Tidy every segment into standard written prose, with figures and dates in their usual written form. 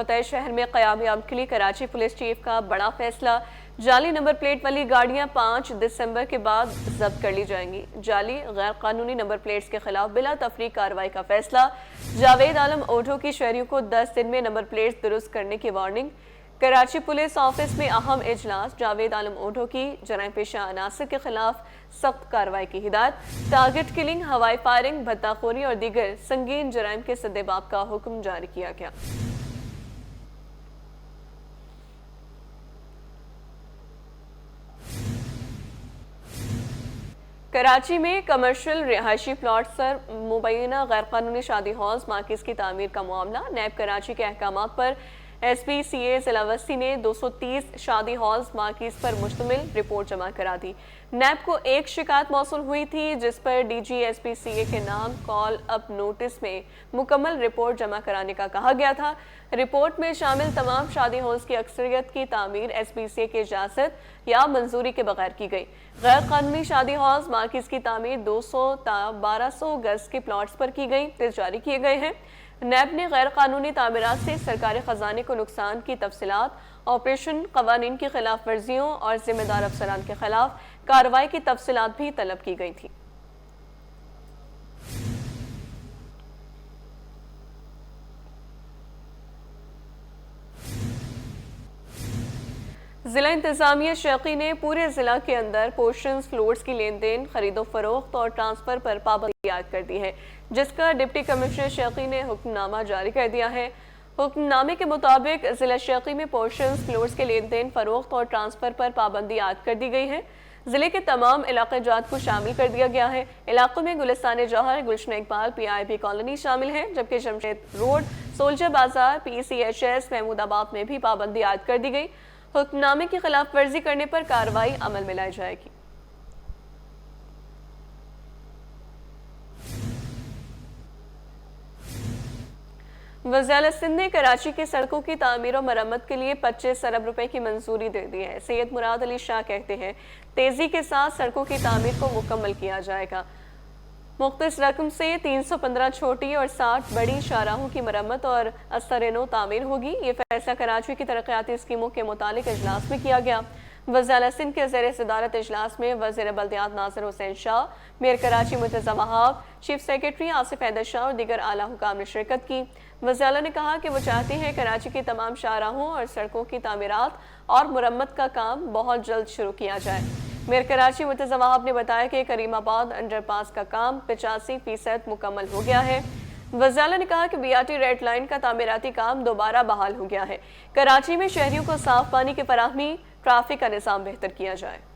فتح شہر میں قیام کے لیے کراچی پولیس چیف کا بڑا فیصلہ، جعلی نمبر پلیٹ والی گاڑیاں 5 دسمبر کے بعد ضبط کر لی جائیں گی۔ جعلی غیر قانونی نمبر پلیٹس کے خلاف بلا تفریق کارروائی کا فیصلہ، جاوید عالم اوڈھو کی شہریوں کو 10 دن میں نمبر پلیٹس درست کرنے کی وارننگ۔ کراچی پولیس آفس میں اہم اجلاس، جاوید عالم اوڈھو کی جرائم پیشہ عناصر کے خلاف سخت کارروائی کی ہدایت، ٹارگٹ کلنگ، ہوائی فائرنگ، بھتہ خوری اور دیگر سنگین جرائم کے سدباب کا حکم جاری کیا گیا۔ کراچی میں کمرشل رہائشی پلاٹس پر مبینہ غیر قانونی شادی ہالز مارکیز کی تعمیر کا معاملہ، نیب کراچی کے احکامات پر ایس پی سی اے ضلع وسطی نے 230 شادی ہالز مارکیز پر مشتمل رپورٹ جمع کرا دی۔ نیب کو ایک شکایت موصول ہوئی تھی جس پر ڈی جی ایس پی سی اے کے نام کال اپ نوٹس میں مکمل رپورٹ جمع کرانے کا کہا گیا تھا۔ رپورٹ میں شامل تمام شادی ہالز کی اکثریت کی تعمیر ایس پی سی اے کی اجازت یا منظوری کے بغیر کی گئی۔ غیر قانونی شادی ہالز مارکیز کی تعمیر 200 تا 1200 گز کے پلاٹس پر کی گئی، ٹیسٹ جاری کیے گئے ہیں۔ نیب نے غیر قانونی تعمیرات سے سرکاری خزانے کو نقصان کی تفصیلات، آپریشن، قوانین کی خلاف ورزیوں اور ذمہ دار افسران کے خلاف کارروائی کی تفصیلات بھی طلب کی گئی تھی۔ ضلع انتظامیہ شیخی نے پورے ضلع کے اندر پورشنز فلورز کی لین دین، خرید و فروخت اور ٹرانسفر پر پابندی عائد کر دی ہے، جس کا ڈپٹی کمشنر شیخی نے حکم نامہ جاری کر دیا ہے۔ حکم نامے کے مطابق ضلع شیخی میں پورشنز فلورز کے لین دین، فروخت اور ٹرانسفر پر پابندی عائد کر دی گئی ہے۔ ضلع کے تمام علاقے جات کو شامل کر دیا گیا ہے۔ علاقوں میں گلستان جوہر، گلشن اقبال، پی آئی بی کالونی شامل ہے، جبکہ جمشید روڈ، سولجر بازار، پی سی ایچ ایس، محمود آباد میں بھی پابندی عائد کر دی گئی۔ حکم نامے کی خلاف ورزی کرنے پر کارروائی عمل میں لائی جائے گی۔ وزیر اعلیٰ سندھ نے کراچی کی سڑکوں کی تعمیر و مرمت کے لیے 25 ارب روپے کی منظوری دے دی ہے۔ سید مراد علی شاہ کہتے ہیں تیزی کے ساتھ سڑکوں کی تعمیر کو مکمل کیا جائے گا۔ مختص رقم سے 315 چھوٹی اور 60 بڑی شاہراہوں کی مرمت اور اثر نو تعمیر ہوگی۔ یہ فیصلہ کراچی کی ترقیاتی اسکیموں کے متعلق اجلاس میں کیا گیا۔ وزیر اعلیٰ سندھ کے زیر صدارت اجلاس میں وزیر بلدیات ناصر حسین شاہ، میئر کراچی مرتضی وہاب، چیف سیکرٹری آصف حیدر شاہ اور دیگر اعلیٰ حکام نے شرکت کی۔ وزیر اعلیٰ نے کہا کہ وہ چاہتے ہیں کراچی کی تمام شاہراہوں اور سڑکوں کی تعمیرات اور مرمت کا کام بہت جلد شروع کیا جائے۔ میئر کراچی مرتضی وہاب نے بتایا کہ کریم آباد انڈر پاس کا کام 85% مکمل ہو گیا ہے۔ وزیر اعلیٰ نے کہا کہ B R T red line کا تعمیراتی کام دوبارہ بحال ہو گیا ہے۔ کراچی میں شہریوں کو صاف پانی کی فراہمی، ٹریفک کا نظام بہتر کیا جائے۔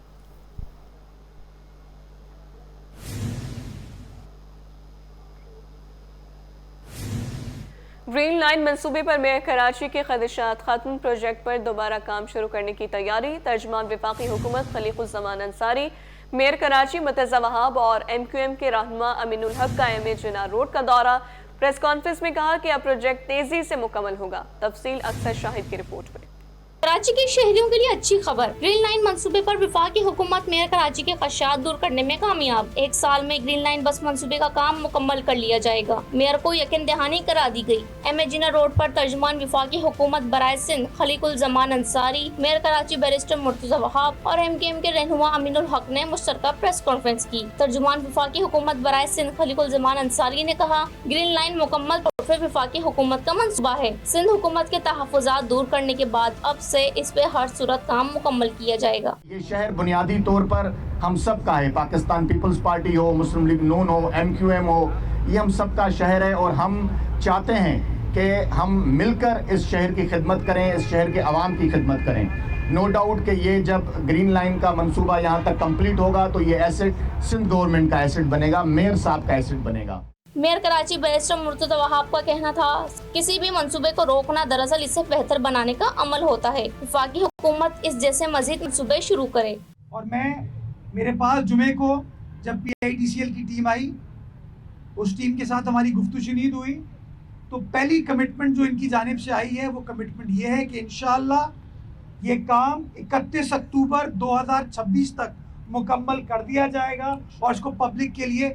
گرین لائن منصوبے پر میئر کراچی کے خدشات ختم، پروجیکٹ پر دوبارہ کام شروع کرنے کی تیاری۔ ترجمان وفاقی حکومت خلیق الزمان انصاری، میئر کراچی مرتضی وہاب اور ایم کیو ایم کے رہنما امین الحق کا ایم اے جناح روڈ کا دورہ۔ پریس کانفرنس میں کہا کہ اب پروجیکٹ تیزی سے مکمل ہوگا۔ تفصیل اکثر شاہد کی رپورٹ میں۔ کراچی کے شہریوں کے لیے اچھی خبر، گرین لائن منصوبے پر وفاقی حکومت میئر کراچی کے خدشات دور کرنے میں کامیاب۔ 1 سال میں گرین لائن بس منصوبے کا کام مکمل کر لیا جائے گا۔ میئر کو یقین دہانی کرا دی گئی۔ ایم اے جناح روڈ پر ترجمان وفاقی حکومت برائے سندھ خلیق الزمان انصاری، میئر کراچی بیرسٹر مرتضی وہاب اور ایم کیو ایم کے رہنما امین الحق نے مشترکہ پریس کانفرنس کی۔ ترجمان وفاقی حکومت برائے سندھ خلیق الزمان انصاری نے کہا گرین لائن مکمل طور پر وفاقی حکومت کا منصوبہ ہے۔ سندھ حکومت کے تحفظات دور کرنے کے بعد اب سے اس پہ ہر صورت کام مکمل کیا جائے گا۔ یہ شہر بنیادی طور پر ہم سب کا ہے، پاکستان پیپلز پارٹی ہو، مسلم لیگ نون ہو، ایم کیو ایم ہو، یہ ہم سب کا شہر ہے اور ہم چاہتے ہیں کہ ہم مل کر اس شہر کی خدمت کریں، اس شہر کے عوام کی خدمت کریں۔ نو ڈاؤٹ کہ یہ جب گرین لائن کا منصوبہ یہاں تک کمپلیٹ ہوگا تو یہ ایسٹ سندھ گورنمنٹ کا ایسٹ بنے گا، میئر صاحب کا ایسٹ بنے گا۔ میئر کراچی بیرسٹر مرتضی وہاب کا کہنا تھا کسی بھی منصوبے کو روکنا دراصل اسے بہتر بنانے کا عمل ہوتا ہے۔ وفاقی حکومت اس جیسے مزید منصوبے شروع کرے۔ اور میرے پاس جمعے کو جب پی آئی ڈی سی ایل کی ٹیم آئی، اس ٹیم کے ساتھ ہماری گفتگو شنید ہوئی تو پہلی کمٹمنٹ جو ان کی جانب سے آئی ہے وہ کمٹمنٹ یہ ہے کہ انشاءاللہ یہ کام 31 اکتوبر 2026 تک مکمل کر دیا جائے گا اور اس کو پبلک کے لیے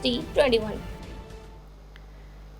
T21।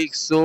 100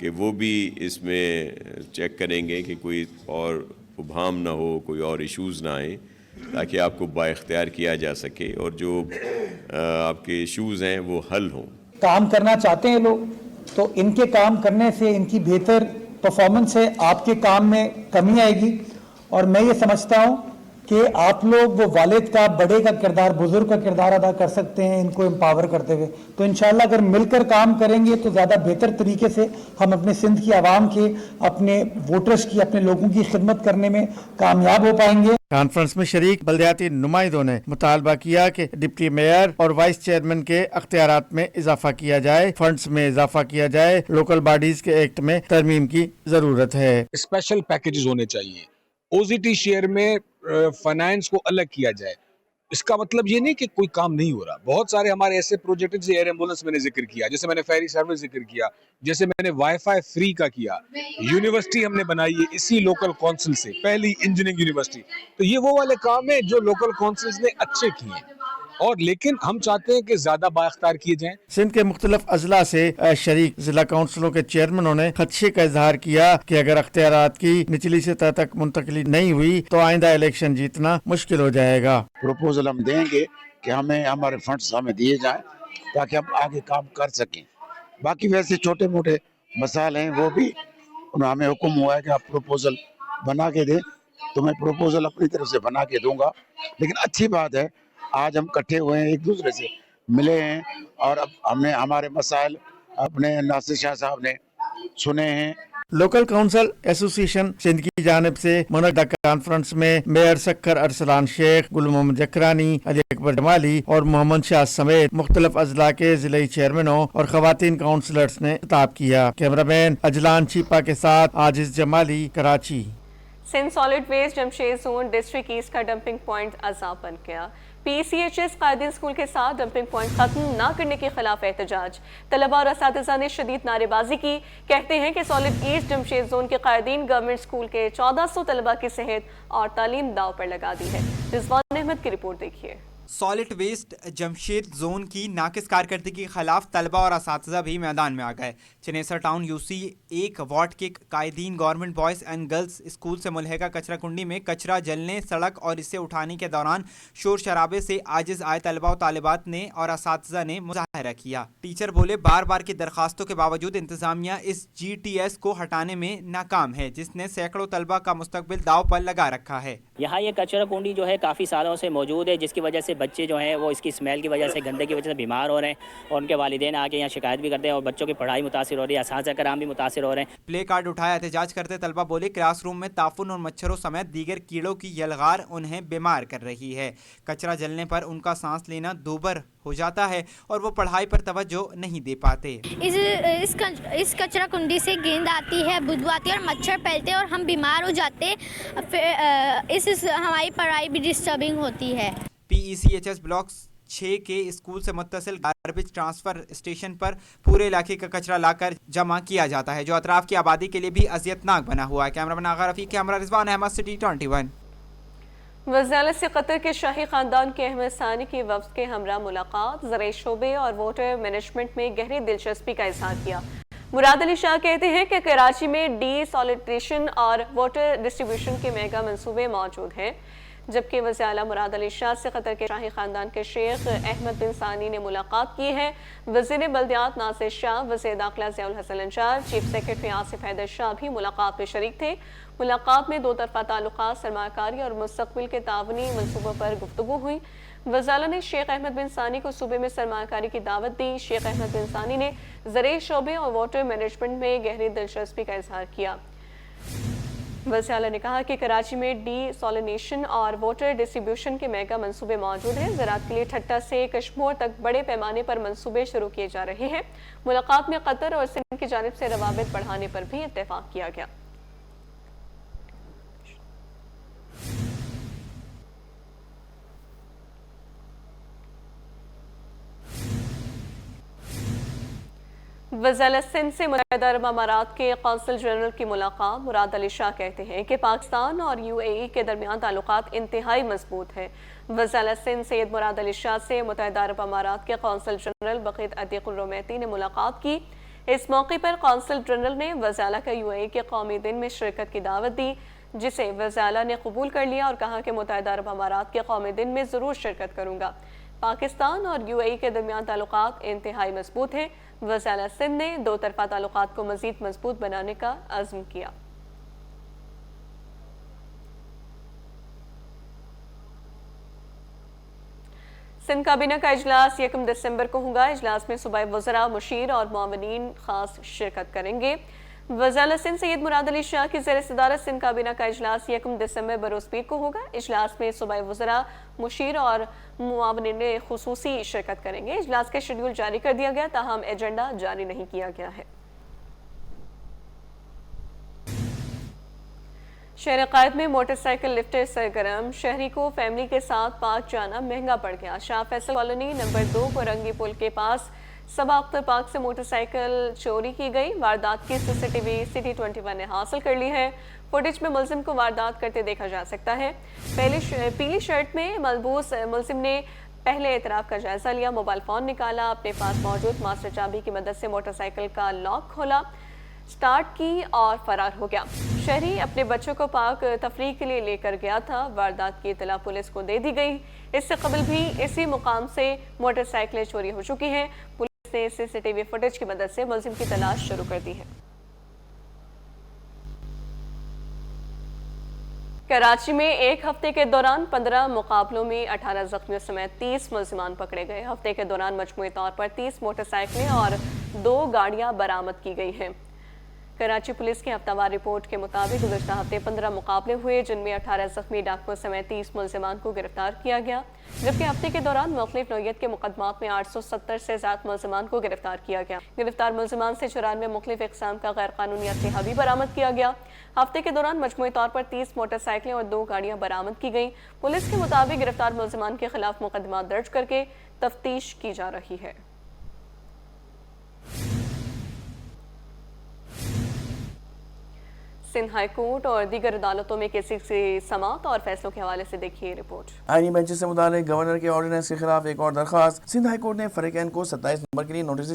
کہ وہ بھی اس میں چیک کریں گے کہ کوئی اور ابہام نہ ہو, کوئی اور ایشوز نہ آئیں, تاکہ آپ کو با اختیار کیا جا سکے اور جو آپ کے ایشوز ہیں وہ حل ہوں. کام کرنا چاہتے ہیں لوگ تو ان کے کام کرنے سے, ان کی بہتر پرفارمنس سے آپ کے کام میں کمی آئے گی. اور میں یہ سمجھتا ہوں کہ آپ لوگ وہ والد کا, بڑے کا کردار, بزرگ کا کردار ادا کر سکتے ہیں ان کو امپاور کرتے ہوئے. تو انشاءاللہ اگر مل کر کام کریں گے تو زیادہ بہتر طریقے سے ہم اپنے سندھ کی عوام کے, اپنے ووٹرز کی, اپنے لوگوں کی خدمت کرنے میں کامیاب ہو پائیں گے. کانفرنس میں شریک بلدیاتی نمائندوں نے مطالبہ کیا کہ ڈپٹی میئر اور وائس چیئرمین کے اختیارات میں اضافہ کیا جائے, فنڈز میں اضافہ کیا جائے, لوکل باڈیز کے ایکٹ میں ترمیم کی ضرورت ہے. اسپیشل پیکیجز ہونے چاہیے, او زی ٹی شیئر میں فائنانس کو الگ کیا جائے. اس کا مطلب یہ نہیں کہ کوئی کام نہیں ہو رہا. بہت سارے ہمارے ایسے پروجیکٹ جیسے ایئر ایمبولینس میں نے ذکر کیا, جیسے میں نے فیری سروس ذکر کیا, جیسے میں نے وائی فائی فری کا کیا, یونیورسٹی ہم نے بنائی ہے اسی لوکل کونسل سے, پہلی انجینئرنگ یونیورسٹی. تو یہ وہ والے کام ہیں جو لوکل کونسلز نے اچھے کیے ہیں, اور لیکن ہم چاہتے ہیں کہ زیادہ بااختیار کیے جائیں. سندھ کے مختلف اضلاع سے شریک ضلع کونسلوں کے چیئرمینوں نے خدشے کا اظہار کیا کہ اگر اختیارات کی نچلی سطح تک منتقلی نہیں ہوئی تو آئندہ الیکشن جیتنا مشکل ہو جائے گا. پروپوزل ہم دیں گے کہ ہمیں ہمارے فنڈز ہمیں دیے جائیں تاکہ ہم آگے کام کر سکیں. باقی ویسے چھوٹے موٹے مسائل ہیں وہ بھی ہمیں حکم ہوا ہے کہ آپ پروپوزل بنا کے دیں, تو میں پروپوزل اپنی طرف سے بنا کے دوں گا. لیکن اچھی بات ہے آج ہم کٹھے ہوئے ہیں, ایک دوسرے سے ملے ہیں, اور اب ہم نے ہمارے مسائل اپنے ناصر شاہ صاحب نے سنے ہیں. لوکل کونسل ایسوسی ایشن سندھ کی جانب سے منعقدہ کانفرنس میں میئر سکھر ارسلان شیخ, گل محمد جکرانی, علی اکبر جمالی اور محمد شاہ سمیت مختلف اضلاع کے ضلعی چیئرمینوں اور خواتین کونسلرز نے خطاب کیا. کیمرہ مین اجلان چھیپا کے ساتھ Aajiz Jamali, Karachi. Sindh solid waste Jamshed zone district east کا ڈمپنگ پوائنٹ عذاب بن گیا. پی سی ایچ ایس قائدین اسکول کے ساتھ ڈمپنگ پوائنٹ ختم نہ کرنے کے خلاف احتجاج. طلباء اور اساتذہ نے شدید نعرے بازی کی. کہتے ہیں کہ سالڈ ایسٹ جمشید زون کے قائدین گورنمنٹ اسکول کے 1400 طلباء کی صحت اور تعلیم داؤ پر لگا دی ہے. رضوان احمد کی رپورٹ دیکھیے. سالڈ ویسٹ جمشید زون کی ناقص کارکردگی کے خلاف طلبہ اور اساتذہ بھی میدان میں آ گئے. Chanesar town you C 1 ward کے قائدین government boys and girls school سے ملحقہ کچرا کنڈی میں کچرا جلنے, سڑک اور اسے اٹھانے کے دوران شور شرابے سے عاجز آئے طلبہ و طالبات نے اور اساتذہ نے مظاہرہ کیا. ٹیچر بولے بار بار کی درخواستوں کے باوجود انتظامیہ اس جی ٹی ایس کو ہٹانے میں ناکام ہے, جس نے سینکڑوں طلبہ کا مستقبل داؤ پر لگا رکھا ہے. یہاں یہ کچرا کنڈی جو ہے کافی سالوں سے موجود ہے, جس کی وجہ سے بچے جو ہیں وہ اس کی اسمیل کی وجہ سے, گندے کی وجہ سے بیمار ہو رہے ہیں, اور ان کے والدین آ کے یہاں شکایت بھی کرتے ہیں, اور بچوں کی پڑھائی متاثر ہو رہی ہے, اساتذہ کرام بھی متاثر ہو رہے ہیں. پلے کارڈ اٹھایا احتجاج کرتے طلبہ بولے کلاس روم میں تعفن اور مچھروں سمیت دیگر کیڑوں کی یلغار انہیں بیمار کر رہی ہے. کچرا جلنے پر ان کا سانس لینا دوبر ہو جاتا ہے اور وہ پڑھائی پر توجہ نہیں دے پاتے. اس کچرا کنڈی سے گیند آتی ہے, بدبو آتی ہے اور مچھر پھیلتے ہیں اور ہم بیمار ہو جاتے ہیں. اس ہماری پڑھائی بھی ڈسٹربنگ ہوتی ہے. پی ای سی ایچ ایس بلاک 6 کے اسکول سے متصل گاربیج ٹرانسفر اسٹیشن پر پورے علاقے کا کچرا لا کر جمع کیا جاتا ہے, جو اطراف کی آبادی کے لیے بھی اذیت ناک بنا ہوا ہے. کیمرہ مین آغا رفیق کے ہمراہ رضوان احمد, سٹی 21. وزیر سے قطر کے شاہی خاندان کے احمد ثانی کی وفد کے ہمراہ ملاقات. زرعی شعبے اور واٹر مینجمنٹ میں گہری دلچسپی کا اظہار کیا. مراد علی شاہ کہتے ہیں کہ کراچی میں ڈی سالٹریشن اور واٹر ڈسٹریبیوشن کے میگا منصوبے موجود ہیں. جبکہ وزیر اعلیٰ مراد علی شاہ سے قطر کے شاہی خاندان کے شیخ احمد بن ثانی نے ملاقات کی ہے. وزیر بلدیات ناصر شاہ, وزیر داخلہ ضیاء الحسن انجار, چیف سیکرٹری آصف حیدر شاہ بھی ملاقات میں شریک تھے. ملاقات میں 2 طرفہ تعلقات, سرمایہ کاری اور مستقبل کے تعاونی منصوبوں پر گفتگو ہوئی. وزیر اعلیٰ نے شیخ احمد بن ثانی کو صوبے میں سرمایہ کاری کی دعوت دی. شیخ احمد بن ثانی نے زرعی شعبے اور واٹر مینجمنٹ میں گہری دلچسپی کا اظہار کیا. وزیر اعلیٰ نے کہا کہ کراچی میں ڈی سالینیشن اور واٹر ڈسٹریبیوشن کے میگا منصوبے موجود ہیں. زراعت کے لیے ٹھٹہ سے کشمور تک بڑے پیمانے پر منصوبے شروع کیے جا رہے ہیں. ملاقات میں قطر اور سندھ کی جانب سے روابط بڑھانے پر بھی اتفاق کیا گیا. وزیر سندھ سے متحدہ عرب امارات کے قونصل جنرل کی ملاقات. مراد علی شاہ کہتے ہیں کہ پاکستان اور یو اے ای کے درمیان تعلقات انتہائی مضبوط ہیں. وزیر سندھ سید مراد علی شاہ سے متحدہ عرب امارات کے قونصل جنرل بقیت عتیق الرومیتی نے ملاقات کی. اس موقع پر قونصل جنرل نے وزالہ کا UAE کے قومی دن میں شرکت کی دعوت دی، جسے وزالہ نے قبول کر لیا اور کہا کہ متحدہ عرب امارات کے قومی دن میں ضرور شرکت کروں گا۔ پاکستان اور UAE کے درمیان تعلقات انتہائی مضبوط ہیں۔ وزالہ سندھ نے دو طرفہ تعلقات کو مزید مضبوط بنانے کا عزم کیا۔ سندھ کابینہ کا اجلاس 1 دسمبر کو ہوگا۔ اجلاس میں صوبائی وزراء، مشیر اور معاونین خاص شرکت کریں گے۔ وزیر سندھ سید مراد علی شاہ کی زیر صدارت سندھ کابینہ کا اجلاس 1 دسمبر بروز پیر کو ہوگا۔ اجلاس میں صوبائی وزراء، مشیر اور معاونین خصوصی شرکت کریں گے۔ اجلاس کا شیڈول جاری کر دیا گیا، تاہم ایجنڈا جاری نہیں کیا گیا ہے۔ شہر قائد میں موٹر سائیکل لفٹر سرگرم، شہری کو فیملی کے ساتھ پارک جانا مہنگا پڑ گیا۔ شاہ فیصل کالونی نمبر 2 کو رنگی پل کے پاس صبا اختر پارک سے موٹر سائیکل چوری کی گئی۔ واردات کی CCTV City 21 نے حاصل کر لی ہے۔ فوٹیج میں ملزم کو واردات کرتے دیکھا جا سکتا ہے۔ پیلی شرٹ میں ملبوس ملزم نے پہلے اعتراف کا جائزہ لیا، موبائل فون نکالا، اپنے پاس موجود ماسٹر چابی کی مدد سے موٹر سائیکل کا لاک کھولا، سٹارٹ کی اور فرار ہو گیا۔ شہری اپنے بچوں کو پارک تفریح کے لیے لے کر گیا تھا۔ واردات کی اطلاع پولیس کو دے دی گئی۔ اس سے قبل بھی اسی مقام سے موٹر سائیکلیں چوری ہو چکی ہیں۔ پولیس نے CCTV فوٹیج کی مدد سے ملزم کی تلاش شروع کر دی ہے۔ کراچی میں ایک ہفتے کے دوران 15 مقابلوں میں 18 زخمیوں سمیت 30 ملزمان پکڑے گئے۔ ہفتے کے دوران مجموعی طور پر 30 موٹر سائیکلیں اور 2 گاڑیاں برآمد کی گئی ہیں۔ کراچی پولیس کی ہفتہ وار رپورٹ کے مطابق گزشتہ ہفتے 15 مقابلے ہوئے، جن میں 18 زخمی ڈاکوؤں سمیت 30 ملزمان کو گرفتار کیا گیا، جبکہ ہفتے کے دوران مختلف نوعیت کے مقدمات میں 870 سے زائد ملزمان کو گرفتار کیا گیا۔ گرفتار ملزمان سے 94 مختلف اقسام کا غیر قانونی اسلحہ بھی برآمد کیا گیا۔ ہفتے کے دوران مجموعی طور پر 30 موٹر سائیکلیں اور 2 گاڑیاں برآمد کی گئیں۔ پولیس کے مطابق گرفتار ملزمان کے خلاف مقدمات درج کر کے تفتیش کی جا رہی ہے۔ سندھ ہائی کورٹ اور دیگر عدالتوں میں کیسز کی سماعت اور فیصلوں کے حوالے سے دیکھیے رپورٹ۔ آئینی بینچ سے متعلق گورنر کے آرڈیننس کے خلاف ایک اور درخواست۔ سندھ ہائی کورٹ نے فریقین کو 27 نومبر کے لیے نوٹس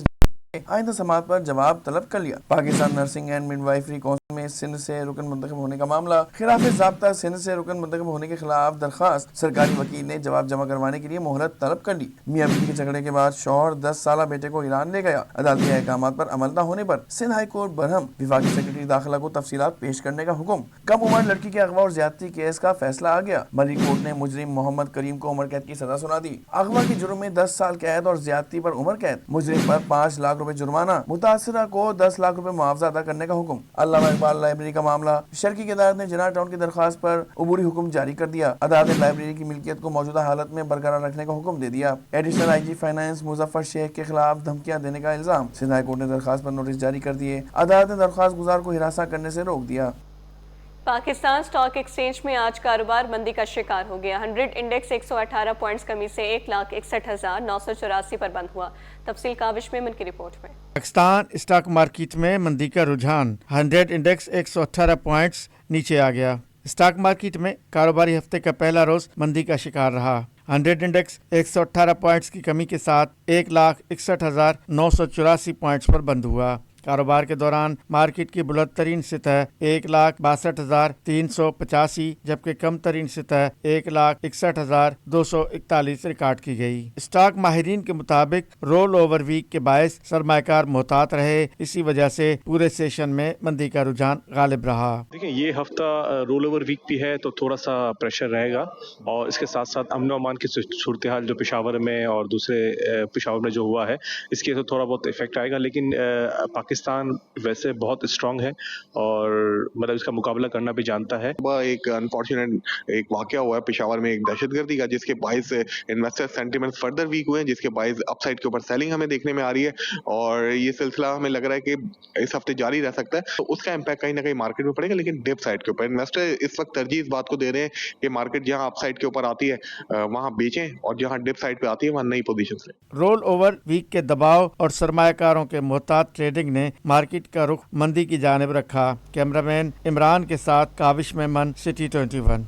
آئندہ سماعت پر جواب طلب کر لیا۔ Pakistan nursing and midwifery council میں سندھ سے رکن منتخب ہونے کا معاملہ، خلاف ضابطہ سندھ سے رکن منتخب ہونے کے خلاف درخواست۔ سرکاری وکیل نے جواب جمع کروانے کے لیے مہلت طلب کر لی۔ میاں بیوی کے جھگڑے کے بعد شوہر 10 سالہ بیٹے کو ایران لے گیا۔ عدالتی احکامات پر عمل نہ ہونے پر سندھ ہائی کورٹ برہم، وفاقی سیکرٹری داخلہ کو تفصیلات پیش کرنے کا حکم۔ کم عمر لڑکی کے اغوا اور زیادتی کیس کا فیصلہ آ گیا۔ مری کورٹ نے مجرم محمد کریم کو عمر قید کی سزا سنا دی۔ اغوا کے جرم میں 10 سال قید اور زیادتی پر عمر قید۔ مجرم پر 5 لاکھ روپے جرمانہ، متاثرہ کو 10 لاکھ روپے معاوضہ ادا کرنے کا حکم۔ علامہ اقبال لائبریری کا معاملہ، شرکی کی عدالت نے جناح ٹاؤن کی درخواست پر عبوری حکم جاری کر دیا۔ عدالت نے لائبریری کی ملکیت کو موجودہ حالت میں برقرار رکھنے کا حکم دے دیا۔ ایڈیشنل IG فائنانس مظفر شیخ کے خلاف دھمکیاں دینے کا الزام، سندھ ہائی کورٹ نے درخواست پر نوٹس جاری کر دیے۔ عدالت نے درخواست گزار کو ہراساں کرنے سے روک دیا۔ پاکستان سٹاک ایکسچینج میں آج کاروبار مندی کا شکار ہو گیا۔ 100 انڈیکس 118 پوائنٹس کمی سے 1,61,984 پر بند ہوا۔ تفصیل کاوش میمن کی رپورٹ میں۔ پاکستان اسٹاک مارکیٹ میں مندی کا رجحان، 100 انڈیکس 118 پوائنٹس نیچے آ گیا۔ اسٹاک مارکیٹ میں کاروباری ہفتے کا پہلا روز مندی کا شکار رہا۔ 100 انڈیکس 118 پوائنٹس کی کمی کے ساتھ 1,61,984 پوائنٹس پر بند ہوا۔ کاروبار کے دوران مارکیٹ کی بلند ترین سطح 1,62,385 جبکہ کم ترین سطح 1,61,241 ریکارڈ کی گئی۔ اسٹاک ماہرین کے مطابق رول اوور ویک کے باعث سرمایہ کار محتاط رہے، اسی وجہ سے پورے سیشن میں مندی کا رجحان غالب رہا۔ دیکھیں یہ ہفتہ رول اوور ویک بھی ہے تو تھوڑا سا پریشر رہے گا، اور اس کے ساتھ ساتھ امن و امان کی صورتحال جو پشاور میں اور دوسرے پشاور میں جو ہوا ہے اس کے تو تھوڑا بہت افیکٹ آئے گا، لیکن پاکستان ویسے بہت اسٹرانگ ہے اور مطلب اس کا مقابلہ کرنا بھی جانتا ہے۔ ایک انفارچونیٹ ایک واقعہ ہوا ہے پشاور میں ایک دہشت گردی کا، جس کے باعث انویسٹر سینٹیمنٹ فردر ویک ہوئے ہیں، جس کے باعث اپ سائڈ کے اوپر سیلنگ ہمیں دیکھنے میں آ رہی ہے، اور یہ سلسلہ ہمیں لگ رہا ہے کہ اس ہفتے جاری رہ سکتا ہے، تو اس کا امپیکٹ کہیں نہ کہیں مارکیٹ میں پڑے گا۔ لیکن ڈپ سائڈ کے اوپر انویسٹر اس وقت ترجیح اس بات کو دے رہے ہیں کہ مارکیٹ جہاں اپ سائڈ کے اوپر آتی ہے وہاں بیچیں، اور جہاں ڈپ سائڈ پہ آتی ہے وہاں نئی پوزیشن سے۔ رول اوور ویک کے دباؤ اور سرمایہ کاروں کے محتاط ٹریڈنگ نے مارکیٹ کا رخ مندی کی جانب رکھا۔ کیمرہ مین عمران کے ساتھ کاوش میمن، سٹی 21۔